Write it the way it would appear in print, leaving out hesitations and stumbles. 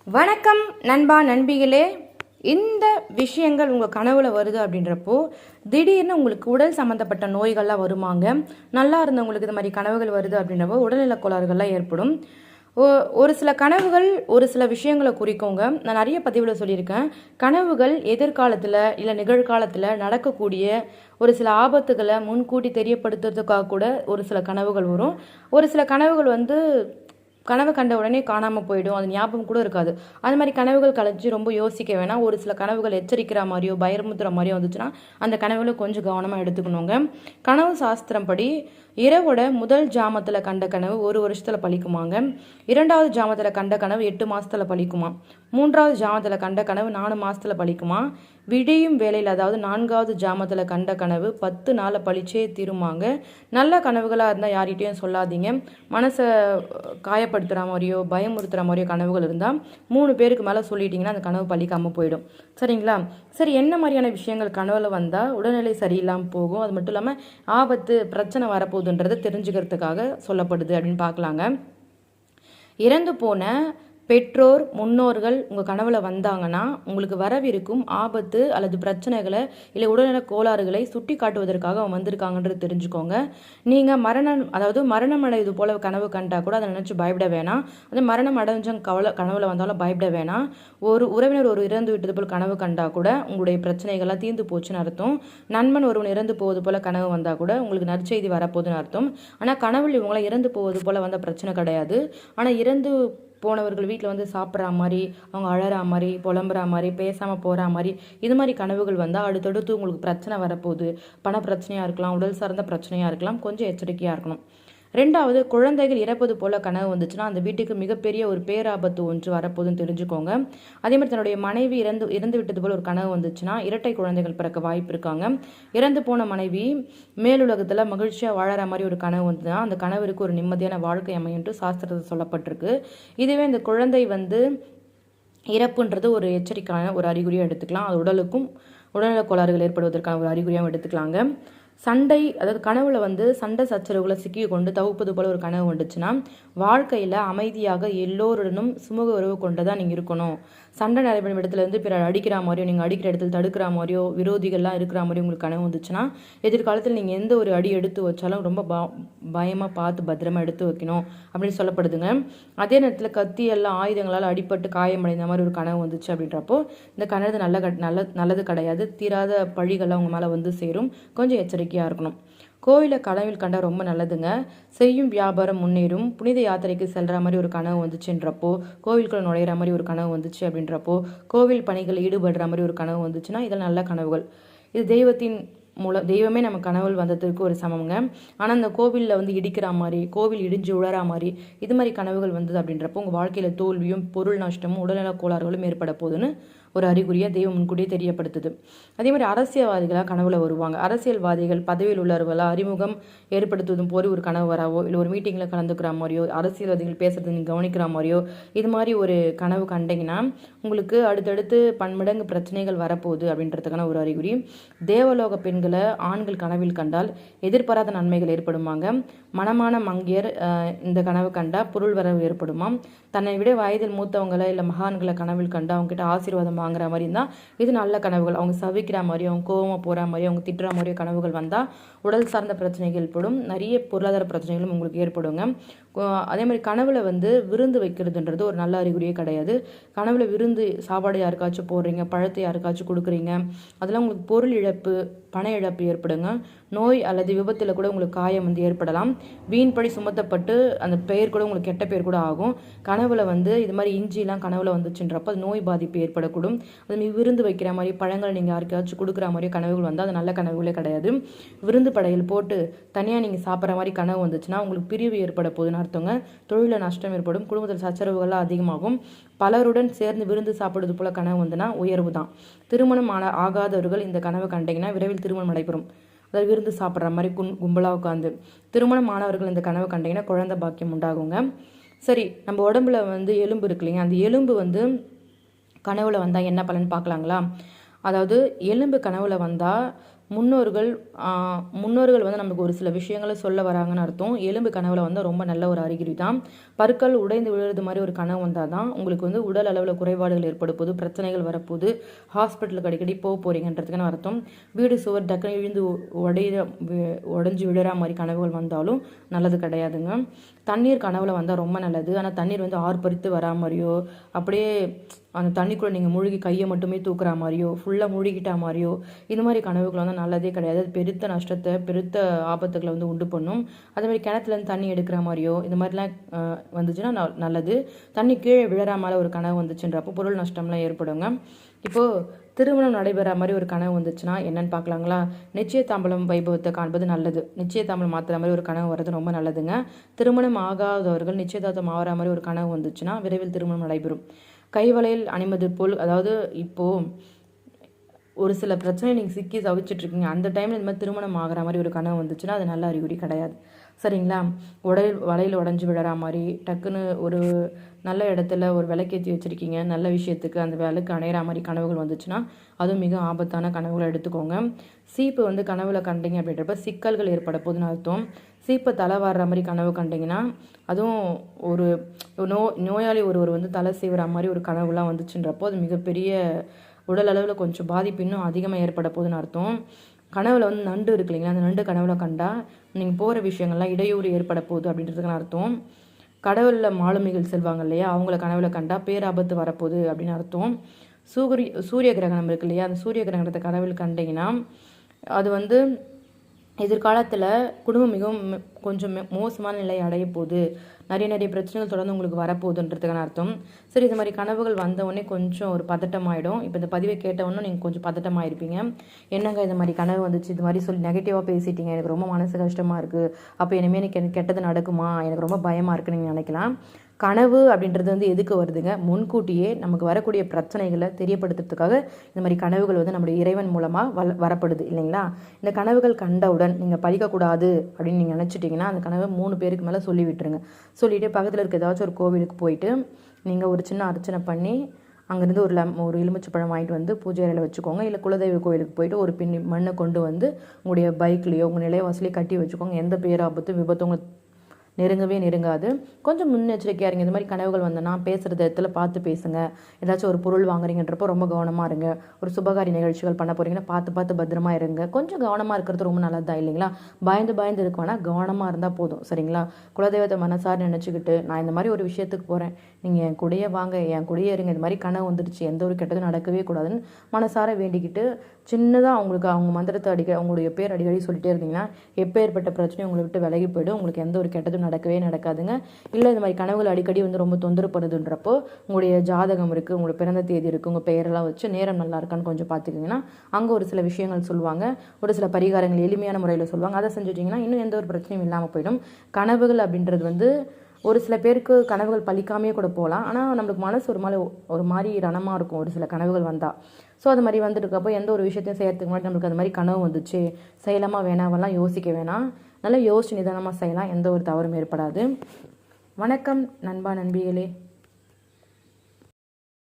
வணக்கம் நண்பா நண்பிகளே. இந்த விஷயங்கள் உங்கள் கனவுல வருது அப்படின்றப்போ திடீர்னு உங்களுக்கு உடல் சம்மந்தப்பட்ட நோய்கள்லாம் வருமாங்க. நல்லா இருந்தவங்களுக்கு இது மாதிரி கனவுகள் வருது அப்படின்றப்போ உடல்நல கோளாறுகள்லாம் ஏற்படும். ஒரு சில கனவுகள் ஒரு சில விஷயங்களை குறிக்கோங்க. நான் நிறைய பதிவில் சொல்லியிருக்கேன். கனவுகள் எதிர்காலத்தில் இல்லை நிகழ்காலத்தில் நடக்கக்கூடிய ஒரு சில ஆபத்துகளை முன்கூட்டி தெரியப்படுத்துறதுக்காக கூட ஒரு சில கனவுகள் வரும். ஒரு சில கனவுகள் கனவு கண்ட உடனே காணாமல் போயிடும், அது ஞாபகம் கூட இருக்காது. அது மாதிரி கனவுகள் கலைச்சி ரொம்ப யோசிக்க வேணாம். ஒரு சில கனவுகள் எச்சரிக்கிற மாதிரியோ பயமுறுத்துற மாதிரியோ வந்துச்சுன்னா அந்த கனவுகளை கொஞ்சம் கவனமாக எடுத்துக்கணுங்க. கனவு சாஸ்திரம் படி இரவோட முதல் ஜாமத்தில் கண்ட கனவு 1 வருஷத்தில் பழிக்குமாங்க. 2வது ஜாமத்தில் கண்ட கனவு 8 மாதத்தில் பழிக்குமா. 3வது ஜாமத்தில் கண்ட கனவு 4 மாதத்தில் பழிக்குமா. விடியும் வேலையில் அதாவது 4வது ஜாமத்தில் கண்ட கனவு 10 நாளில் பழிச்சே தீருமாங்க. நல்ல கனவுகளாக இருந்தால் யார்கிட்டையும் சொல்லாதீங்க. மனசை காயப்படுத்துகிற மாதிரியோ பயமுறுத்துகிற மாதிரியோ கனவுகள் இருந்தால் 3 பேருக்கு மேலே சொல்லிட்டீங்கன்னா அந்த கனவு பழிக்காமல் போயிடும். சரிங்களா? சரி, என்ன மாதிரியான விஷயங்கள் கனவுல வந்தால் உடல்நிலை சரியில்லாமல் போகும், அது மட்டும் இல்லாமல் ஆபத்து பிரச்சனை வரப்போகுதுன்றதை தெரிஞ்சுக்கிறதுக்காக சொல்லப்படுது அப்படின்னு பார்க்கலாங்க. இறந்து போன பெற்றோர் முன்னோர்கள் உங்கள் கனவுல வந்தாங்கன்னா உங்களுக்கு வரவிருக்கும் ஆபத்து அல்லது பிரச்சனைகளை இல்லை உடல்நல கோளாறுகளை சுட்டி காட்டுவதற்காக அவங்க வந்திருக்காங்கன்றது தெரிஞ்சுக்கோங்க. நீங்கள் மரணம் அடைவது போல கனவு கண்டா கூட அதை நினச்சி பயப்பட வேணாம். அது மரணம் அடைஞ்ச கனவுல வந்தாலும் பயப்பட வேணாம். ஒரு உறவினர் இறந்து விட்டது போல் கனவு கண்டா கூட உங்களுடைய பிரச்சனைகள்லாம் தீர்ந்து போச்சுன்னு அர்த்தம். நண்பன் ஒருவன் இறந்து போவது போல கனவு வந்தால் கூட உங்களுக்கு நற்செய்தி வரப்போகுதுன்னு அர்த்தம். ஆனால் கனவுல இவங்களாம் இறந்து போவது போல வந்த பிரச்சனை கிடையாது. ஆனால் இறந்து போனவர்கள் வீட்டில் சாப்பிட்ற மாதிரி, அவங்க அழற மாதிரி, புலம்புற மாதிரி, பேசாமல் போகிற மாதிரி, இது மாதிரி கனவுகள் வந்தால் அடுத்தடுத்து உங்களுக்கு பிரச்சனை வரப்போகுது. பண பிரச்சனையாக இருக்கலாம், உடல் சார்ந்த பிரச்சனையாக இருக்கலாம். கொஞ்சம் எச்சரிக்கையாக இருக்கணும். 2வது, குழந்தைகள் இறப்பது போல கனவு வந்துச்சுன்னா அந்த வீட்டுக்கு மிகப்பெரிய ஒரு பேராபத்து ஒன்று வரப்போகுதுன்னு தெரிஞ்சுக்கோங்க. அதே மாதிரி தன்னுடைய மனைவி இறந்து விட்டது போல ஒரு கனவு வந்துச்சுன்னா இரட்டை குழந்தைகள் பிறக்க வாய்ப்பு இருக்காங்க. இறந்து போன மனைவி மேலுலகத்தில் மகிழ்ச்சியாக வாழற மாதிரி ஒரு கனவு வந்துன்னா அந்த கனவிற்கு ஒரு நிம்மதியான வாழ்க்கை அமையும் சாஸ்திரத்தில் சொல்லப்பட்டிருக்கு. இதுவே இந்த குழந்தை இறப்புன்றது ஒரு எச்சரிக்கையான ஒரு அறிகுறியாக எடுத்துக்கலாம். அது உடல்நல கோளாறுகள் ஏற்படுவதற்கான ஒரு அறிகுறியாகவும் எடுத்துக்கலாங்க. சண்டை, அதாவது கனவுல சண்டை சச்சரவுகளை சிக்கி கொண்டு தவிப்பது போல ஒரு கனவு வந்துச்சுன்னா வாழ்க்கையில் அமைதியாக எல்லோருடனும் சுமூக உறவு கொண்டுதான் நீங்கள் இருக்கணும். சண்டை நடைபெறும் இடத்துல பிறர் அடிக்கிற மாதிரியோ நீங்கள் அடிக்கிற இடத்துல தடுக்கிற மாதிரியோ விரோதிகள்லாம் இருக்கிற மாதிரியோ உங்களுக்கு கனவு வந்துச்சுன்னா எதிர்காலத்தில் நீங்கள் எந்த ஒரு அடி எடுத்து வச்சாலும் ரொம்ப பயமாக பார்த்து பத்திரமா எடுத்து வைக்கணும் அப்படின்னு சொல்லப்படுதுங்க. அதே நேரத்தில் கத்தியெல்லாம் ஆயுதங்களால் அடிபட்டு காயமடைந்த மாதிரி ஒரு கனவு வந்துச்சு அப்படின்றப்போ இந்த கனவு நல்லது கிடையாது. தீராத பழிகள்லாம் உங்கள் மேலே சேரும். கொஞ்சம் எச்சரிக்கையாக இருக்கணும். கோவிலை கனவில் கண்டா ரொம்ப நல்லதுங்க. செய்யும் வியாபாரம் முன்னேறும். புனித யாத்திரைக்கு செல்கிற மாதிரி ஒரு கனவு வந்துச்சுன்றப்போ, கோவிலுக்குள்ள நுழையிற மாதிரி ஒரு கனவு வந்துச்சு அப்படின்றப்போ, கோவில் பணிகளில் ஈடுபடுற மாதிரி ஒரு கனவு வந்துச்சுன்னா இதெல்லாம் நல்ல கனவுகள். இது தெய்வமே நம்ம கனவுகள் வந்ததுக்கு ஒரு சமங்க. ஆனால் அந்த கோவிலில் இடிக்கிற மாதிரி, கோவில் இடிஞ்சு உழற மாதிரி, இது மாதிரி கனவுகள் வந்தது அப்படின்றப்போ உங்கள் வாழ்க்கையில் தோல்வியும் பொருள் நஷ்டமும் உடல்நல கோளாறுகளும் ஏற்பட போகுதுன்னு ஒரு அறிகுறியாக தெய்வம் முன்கூட்டியே தெரியப்படுத்துது. அதே மாதிரி அரசியல்வாதிகளாக கனவுல வருவாங்க. அரசியல்வாதிகள் பதவியில் உள்ளவர்களாக அறிமுகம் ஏற்படுத்துவதும் போது ஒரு கனவு வராவோ, இல்லை ஒரு மீட்டிங்கில் கலந்துக்கிற மாதிரியோ, அரசியல்வாதிகள் பேசுறது நீங்கள் கவனிக்கிற மாதிரியோ, இது மாதிரி ஒரு கனவு கண்டிங்கன்னா உங்களுக்கு அடுத்தடுத்து பன்மடங்கு பிரச்சனைகள் வரப்போகுது அப்படின்றதுக்கான ஒரு அறிகுறி. தேவலோக பெண்களை ஆண்கள் கனவில் கண்டால் எதிர்பாராத நன்மைகள் ஏற்படுமாங்க. மனமான மங்கையர் இந்த கனவு கண்டா பொருள் வரவு ஏற்படுமாம். தன்னை விட வயதில் மூத்தவங்களை இல்லை மகான்களை கனவில் கண்டா அவங்க கிட்ட ஆசீர்வாதம் வாங்குற மாதிரி இருந்தால் இது நல்ல கனவுகள். அவங்க சவிக்கிற மாதிரியோ, அவங்க கோவமாக போகிற மாதிரியோ, அவங்க திட்டுற மாதிரியோ கனவுகள் வந்தால் உடல் சார்ந்த பிரச்சனைகள் ஏற்படும். நிறைய பொருளாதார பிரச்சனைகளும் உங்களுக்கு ஏற்படுங்க. அதே மாதிரி கனவுல விருந்து வைக்கிறதுன்றது ஒரு நல்ல அறிகுறியே கிடையாது. கனவுல விருந்து சாப்பாடு யாருக்காச்சும் போடுறீங்க, பழத்தை யாருக்காச்சும் கொடுக்குறீங்க, அதெல்லாம் உங்களுக்கு பொருள் இழப்பு, பண இழப்பு ஏற்படுங்க. நோய் அல்லது விபத்தில் கூட உங்களுக்கு காயம் ஏற்படலாம். வீண்படி சுமத்தப்பட்டு அந்த பெயர் கூட உங்களுக்கு கெட்ட பெயர் கூட ஆகும். கனவுல இது மாதிரி இஞ்சிலாம் கனவுல வந்துச்சுன்றப்போ அது நோய் பாதிப்பு ஏற்படக்கூடும். அது நீ விருந்து வைக்கிற மாதிரி பழங்கள் நீங்கள் யாருக்காச்சும் கொடுக்குற மாதிரி கனவுகள் வந்தால் அது நல்ல கனவுகளே கிடையாது. விருந்து படையல் போட்டு தனியாக நீங்கள் சாப்பிட்ற மாதிரி கனவு வந்துச்சுன்னா உங்களுக்கு பிரிவு ஏற்பட போகுதுன்னு அர்த்தங்க. தொழிலில் நஷ்டம் ஏற்படும். குடும்பத்தில் சச்சரவுகள்லாம் அதிகமாகும். பலருடன் சேர்ந்து விருந்து சாப்பிடுவது போல கனவு வந்துன்னா உயர்வு தான். திருமணம் ஆகாதவர்கள் இந்த கனவை கண்டிங்கன்னா விரைவில் திருமணம் நடைபெறும். அதாவது விருந்து சாப்பிட்ற மாதிரி கும்பலாக உட்காந்து. திருமணம் ஆனவர்கள் இந்த கனவை கண்டிங்கன்னா குழந்தை பாக்கியம் உண்டாகுங்க. சரி, நம்ம உடம்புல எலும்பு இருக்கு இல்லைங்க, அந்த எலும்பு கனவுல வந்தால் என்ன பலன் பார்க்கலாங்களா? அதாவது எலும்பு கனவுல வந்தால் முன்னோர்கள் முன்னோர்கள் வந்து நமக்கு ஒரு சில விஷயங்களை சொல்ல வராங்கன்னு அர்த்தம். எலும்பு கனவுல வந்து ரொம்ப நல்ல ஒரு அறிகுறி தான். பற்கள் உடைந்து விழுறது மாதிரி ஒரு கனவு வந்தால் தான் உங்களுக்கு வந்து உடல் அளவில் குறைபாடுகள் ஏற்பட போது, பிரச்சனைகள் வரப்போகுது, ஹாஸ்பிட்டலுக்கு அடிக்கடி போக போகிறீங்கன்றதுக்கான அர்த்தம். வீடு சுவர் டக்குன்னு இழுந்து உடஞ்சி விழுற மாதிரி கனவுகள் வந்தாலும் நல்லது கிடையாதுங்க. தண்ணீர் கனவுல வந்தால் ரொம்ப நல்லது. ஆனால் தண்ணீர் வந்து ஆர்ப்பரித்து வரா மாதிரியோ, அப்படியே அந்த தண்ணிக்குள்ளே நீங்கள் மூழ்கி கையை மட்டுமே தூக்குற மாதிரியோ, ஃபுல்லாக மூழ்கிட்டா மாதிரியோ, இது மாதிரி கனவுகள் வந்து நல்லதே கிடையாது. அது பெருத்த நஷ்டத்தை, பெருத்த ஆபத்துக்களை வந்து உண்டு பண்ணும். அதே மாதிரி கிணத்துலேருந்து தண்ணி எடுக்கிற மாதிரியோ இந்த மாதிரிலாம் வந்துச்சுன்னா நல்லது. தண்ணி கீழே விழற மாதிரி ஒரு கனவு வந்துச்சுன்றப்போ பொருள் நஷ்டம்லாம் ஏற்படுங்க. இப்போது திருமணம் நடைபெற மாதிரி ஒரு கனவு வந்துச்சுன்னா என்னன்னு பார்க்கலாங்களா? நிச்சயதாம்பலம் வைபவத்தை காண்பது நல்லது. நிச்சயதாம்பலம் மாற்றுற மாதிரி ஒரு கனவு வர்றது ரொம்ப நல்லதுங்க. திருமணம் ஆகாதவர்கள் நிச்சயதார்த்தம் ஆகிற மாதிரி ஒரு கனவு வந்துச்சுன்னா விரைவில் திருமணம் நடைபெறும். கைவளையல் அணிவது போல், அதாவது இப்போது ஒரு சில பிரச்சனை நீங்கள் சிக்கி தவிச்சிட்ருக்கீங்க, அந்த டைமில் இந்த மாதிரி திருமணம் ஆகிற மாதிரி ஒரு கனவு வந்துச்சுன்னா அது நல்ல அறிகுறி கிடையாது. சரிங்களா? வலையில் உடஞ்சி விழற மாதிரி டக்குன்னு ஒரு நல்ல இடத்துல ஒரு விளக்கேற்றி வச்சுருக்கீங்க, நல்ல விஷயத்துக்கு அந்த விளக்கு அணையிற மாதிரி கனவுகள் வந்துச்சுன்னா அதுவும் மிக ஆபத்தான கனவுகளை எடுத்துக்கோங்க. சீப்பு வந்து கனவுல கண்டிங்க அப்படின்றப்ப சிக்கல்கள் ஏற்பட போதுன்னு அர்த்தம். சீப்பை தலை வாடுற மாதிரி கனவு கண்டிங்கன்னா அதுவும் ஒரு நோயாளி ஒருவர் வந்து தலை சீவுற மாதிரி ஒரு கனவுலாம் வந்துச்சுன்றப்போ அது மிகப்பெரிய உடல் அளவில் கொஞ்சம் பாதிப்பு இன்னும் அதிகமாக ஏற்பட போதுன்னு அர்த்தம். கனவுல வந்து நண்டு இருக்கு இல்லைங்களா, அந்த நண்டு கனவுல கண்டா நீங்கள் போகிற விஷயங்கள்லாம் இடையூறு ஏற்பட போகுது அப்படின்றதுக்கான அர்த்தம். கடவுளில் மாலுமிகள் செல்வாங்க இல்லையா, அவங்கள கனவுல கண்டா பேராபத்து வரப்போகுது அப்படின்னு அர்த்தம். சூரிய கிரகணம் இருக்கு இல்லையா, அந்த சூரிய கிரகணத்தை கனவில் கண்டிங்கன்னா அது வந்து எதிர்காலத்தில் குடும்பம் மிகவும் கொஞ்சம் மோசமான நிலை அடைய போகுது, நிறைய பிரச்சனைகள் தொடர்ந்து உங்களுக்கு வரப்போகுதுன்றதுக்கான அர்த்தம். சரி, இது மாதிரி கனவுகள் வந்தவொடனே கொஞ்சம் ஒரு பதட்டமாயிடும். இப்போ இந்த பதிவை கேட்டவொன்னே நீங்கள் கொஞ்சம் பதட்டமாயிருப்பீங்க. என்னங்க இது மாதிரி கனவு வந்துச்சு, இது மாதிரி சொல்லி நெகட்டிவாக பேசிட்டீங்க, எனக்கு ரொம்ப மனசு கஷ்டமாக இருக்குது, அப்போ இனிமேல் எனக்கு கெட்டது நடக்குமா, எனக்கு ரொம்ப பயமாக இருக்குன்னு நீங்கள் நினைக்கலாம். கனவு அப்படின்றது வந்து எதுக்கு வருதுங்க? முன்கூட்டியே நமக்கு வரக்கூடிய பிரச்சனைகளை தெரியப்படுத்துறதுக்காக இந்த மாதிரி கனவுகள் வந்து நம்முடைய இறைவன் மூலமாக வரப்படுது இல்லைங்களா? இந்த கனவுகள் கண்டவுடன் நீங்கள் பழிக்கக்கூடாது அப்படின்னு நீங்கள் நினச்சிட்டிங்கன்னா அந்த கனவை 3 பேருக்கு மேலே சொல்லி விட்டுருங்க. சொல்லிவிட்டு பக்கத்தில் இருக்க ஏதாச்சும் ஒரு கோவிலுக்கு போயிட்டு நீங்கள் ஒரு சின்ன அர்ச்சனை பண்ணி அங்கேருந்து ஒரு எலுமிச்சப்பழம் வாங்கிட்டு வந்து பூஜை அறையில் வச்சுக்கோங்க. இல்லை குலதெய்வ கோயிலுக்கு போயிட்டு ஒரு பின்னி மண்ணை கொண்டு வந்து உங்களுடைய பைக்லேயோ உங்கள் நிலைவாசலையோ கட்டி வச்சுக்கோங்க. எந்த பேராபத்து விபத்து உங்களுக்கு நெருங்காது. கொஞ்சம் முன்னெச்சரிக்கையாக இருங்க. இந்த மாதிரி கனவுகள் வந்தனா பேசுகிற இடத்துல பார்த்து பேசுங்க. ஏதாச்சும் ஒரு பொருள் வாங்குறீங்கன்றப்போ ரொம்ப கவனமாக இருங்க. ஒரு சுபகாரி நிகழ்ச்சிகள் பண்ண போகிறீங்கன்னா பார்த்து பத்திரமா இருங்க. கொஞ்சம் கவனமாக இருக்கிறது ரொம்ப நல்லது தான் இல்லைங்களா? பயந்து இருக்க வேணால் கவனமாக இருந்தால் போதும். சரிங்களா? குலதெய்வத்தை மனசார நினச்சிக்கிட்டு நான் இந்த மாதிரி ஒரு விஷயத்துக்கு போகிறேன், நீங்கள் என் கூடயே வாங்க, என் கூடயே இருங்க, இந்த மாதிரி கனவு வந்துடுச்சு, எந்த ஒரு கெட்டதும் நடக்கவே கூடாதுன்னு மனசார வேண்டிக்கிட்டு சின்னதாக அவங்க மந்திரத்தை அவங்களுடைய பேர் அடிக்கடி சொல்லிட்டே இருந்தீங்கன்னா எப்பேற்பட்ட பிரச்சனையும் உங்களை விட்டு விலகி போய்டும். உங்களுக்கு எந்த ஒரு கெட்டதும் நடக்காதுங்க. இல்லை இந்த மாதிரி கனவுகள் அடிக்கடி வந்து ரொம்ப தொந்தரப்படுதுன்றப்போ உங்களுடைய ஜாதகம் இருக்குது, உங்களுடைய பிறந்த தேதி இருக்குது, உங்கள் பெயரெல்லாம் வச்சு நேரம் நல்லா இருக்கான்னு கொஞ்சம் பார்த்துக்கிங்கன்னா அங்கே ஒரு சில விஷயங்கள் சொல்லுவாங்க, ஒரு சில பரிகாரங்கள் எளிமையான முறையில் சொல்லுவாங்க. அதை செஞ்சுட்டிங்கன்னா இன்னும் எந்த ஒரு பிரச்சனையும் இல்லாமல் போயிடும். கனவுகள் அப்படின்றது வந்து ஒரு சில பேருக்கு கனவுகள் பழிக்காமே கூட போகலாம். ஆனால் நம்மளுக்கு மனசு ஒரு மாதிரி ரணமாக இருக்கும் ஒரு சில கனவுகள் வந்தால். ஸோ அது மாதிரி வந்துட்டுருக்கப்போ எந்த ஒரு விஷயத்தையும் செய்யறதுக்கு முன்னாடி நம்மளுக்கு அந்த மாதிரி கனவு வந்துச்சு, செய்யலாமா வேணாவெல்லாம் யோசிக்க வேணாம். நல்லா யோசிச்சு நிதானமாக செய்யலாம், எந்த ஒரு தவறும் ஏற்படாது. வணக்கம் நண்பா நண்பிகளே.